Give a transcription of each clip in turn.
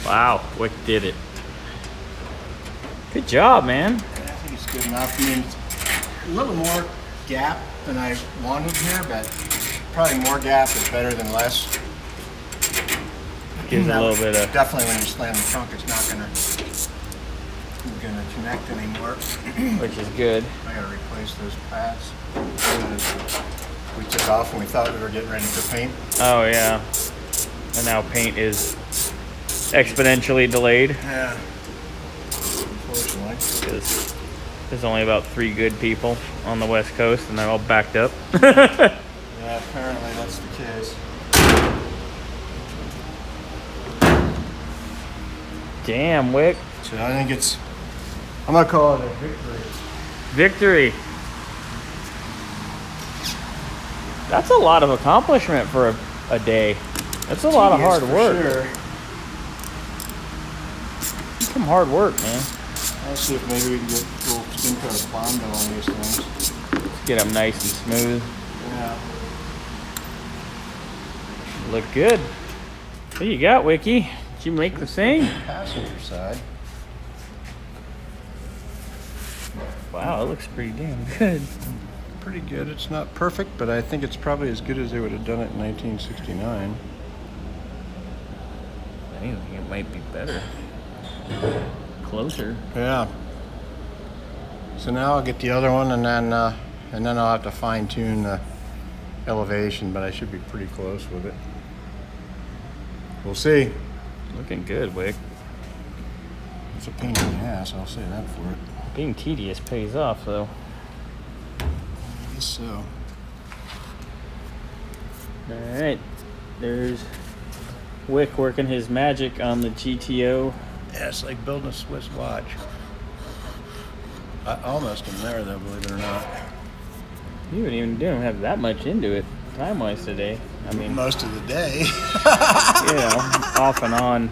Wow, Wick did it. Good job, man. I think it's good enough. I mean, it's a little more gap than I wanted here, but probably more gap is better than less. Gives a little bit of... Definitely when you slam the trunk, it's not gonna connect anymore. Which is good. I gotta replace those pads. We took off and we thought we were getting ready to paint. Oh yeah. And now paint is exponentially delayed. Yeah. Unfortunately. Because there's only about 3 good people on the West Coast and they're all backed up. Yeah, apparently that's the case. Damn, Wick. So I think it's, I'm gonna call it a victory. Victory. That's a lot of accomplishment for a day. That's a lot of hard work. Sure. Some hard work, man. I'll see if maybe we can get a little skin coat of Bondo on these things. Let's get them nice and smooth. Yeah. Look good. What you got, Wiki? Did you make the thing? Passenger side. Wow, it looks pretty damn good. Pretty good. It's not perfect, but I think it's probably as good as they would have done it in 1969. I think it might be better. Closer. Yeah. So now I'll get the other one, and then I'll have to fine tune the elevation, but I should be pretty close with it. We'll see. Looking good, Wick. It's a pain in the ass, I'll say that for it. Being tedious pays off, though. I guess so. All right, there's Wick working his magic on the GTO. Yeah, it's like building a Swiss watch. I almost am there, though, believe it or not. You didn't have that much into it time-wise today. I mean, most of the day. you know, off and on.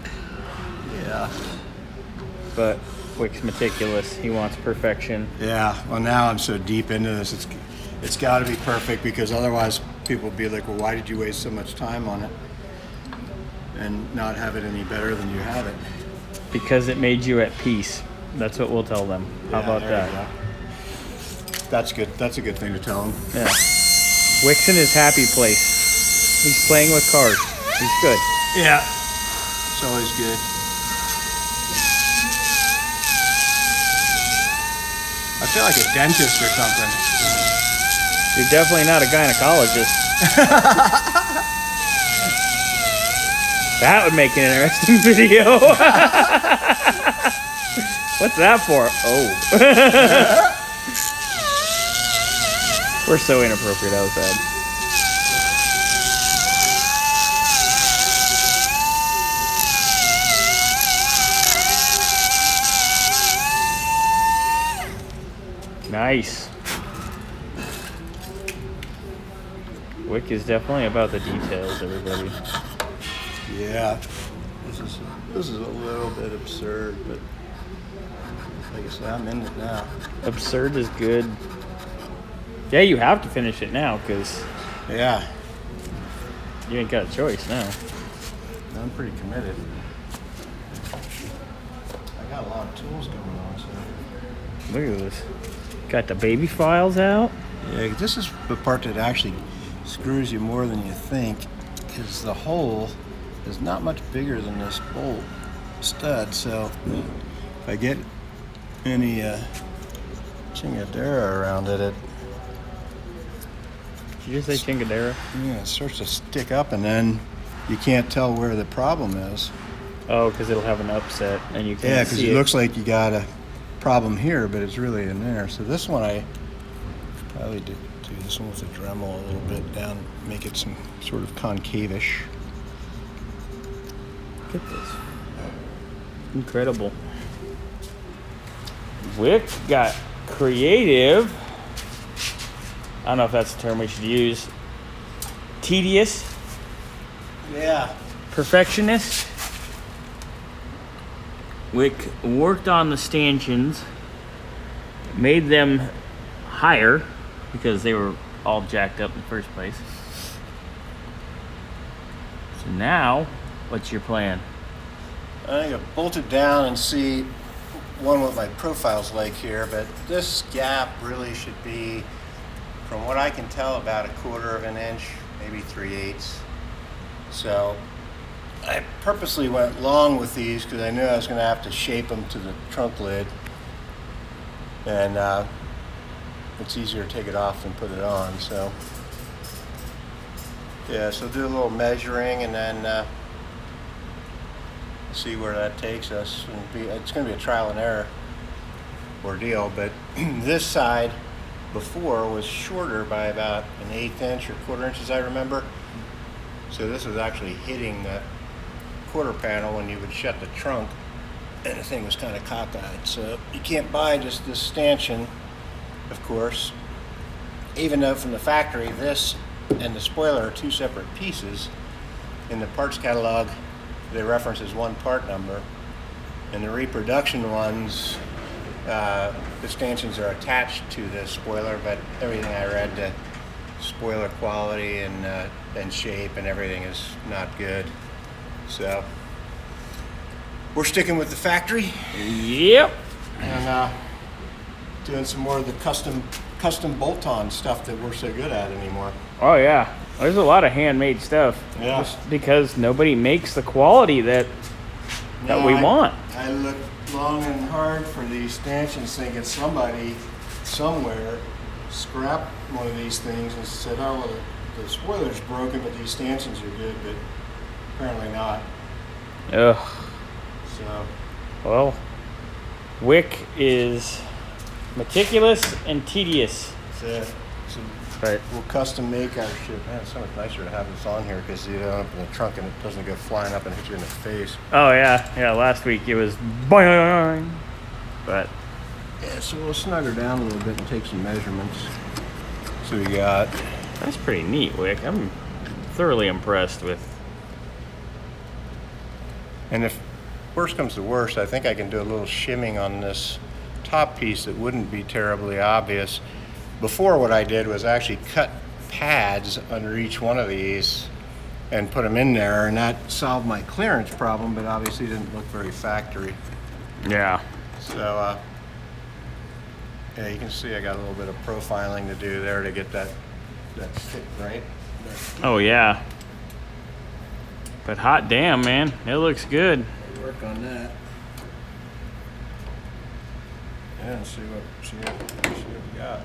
Yeah. But Wick's meticulous. He wants perfection. Yeah. Well, now I'm so deep into this, it's got to be perfect, because otherwise people will be like, well, why did you waste so much time on it and not have it any better than you have it? Because it made you at peace. That's what we'll tell them. How about that? That's good. That's a good thing to tell them. Yeah. Wick's in his happy place. He's playing with cars. He's good. Yeah. It's always good. I feel like a dentist or something. You're definitely not a gynecologist. That would make an interesting video. What's that for? Oh. We're so inappropriate. That was bad. Nice. Wick is definitely about the details, everybody. Yeah. This is a little bit absurd, but like I said, I'm in it now. Absurd is good. Yeah, you have to finish it now, because Yeah. you ain't got a choice now. I'm pretty committed. I got a lot of tools going on, so. Look at this. Got the baby files out. Yeah, this is the part that actually screws you more than you think, because the hole is not much bigger than this bolt stud, so if I get any chingadera around it, Did you just say chingadera? yeah, it starts to stick up, and then you can't tell where the problem is. Oh, because it'll have an upset, and you can't Yeah, because see it looks like you got a problem here, but it's really in there. So this one I probably do this one with the Dremel a little bit down, make it some sort of concave-ish. Look at this. Incredible. Wick got creative. I don't know if that's the term we should use. Tedious. Yeah. Perfectionist. Wick worked on the stanchions, made them higher because they were all jacked up in the first place. So now, what's your plan? I'm gonna bolt it down and see one what my profile's like here, but this gap really should be, from what I can tell, about 1/4 of an inch, maybe 3/8. So I purposely went long with these because I knew I was going to have to shape them to the trunk lid, and it's easier to take it off than put it on. So yeah, so do a little measuring and then see where that takes us. It's going to be a trial and error ordeal, but this side before was shorter by about 1/8 inch or 1/4 inch, as I remember. So this was actually hitting the quarter panel when you would shut the trunk, and the thing was kind of cockeyed. So you can't buy just this stanchion, of course, even though from the factory this and the spoiler are 2 separate pieces. In the parts catalog they reference as one part number, and the reproduction ones, the stanchions are attached to the spoiler, but everything I read, the spoiler quality and shape and everything is not good. So we're sticking with the factory. Yep. And doing some more of the custom bolt-on stuff that we're so good at anymore. Oh yeah, there's a lot of handmade stuff. Yeah. Just because nobody makes the quality that we want. I looked long and hard for these stanchions, thinking somebody somewhere scrapped one of these things and said, "Oh, well, the spoiler's broken, but these stanchions are good," but apparently not. Ugh. So, Well, Wick is meticulous and tedious. that's it. So But we'll custom make our shit. Man, it's so much nicer to have this on here because you don't open the trunk and it doesn't go flying up and hit you in the face. oh yeah, last week it was boing. But Yeah, so we'll snug her down a little bit and take some measurements. So we got, that's pretty neat, Wick. I'm thoroughly impressed with. and if worst comes to worst, I think I can do a little shimming on this top piece that wouldn't be terribly obvious. Before, what I did was actually cut pads under each one of these and put them in there, and that solved my clearance problem, but obviously didn't look very factory. Yeah. So yeah, you can see I got a little bit of profiling to do there to get that fit right. Oh yeah. But hot damn, man, it looks good. Work on that. Yeah, and see what we got.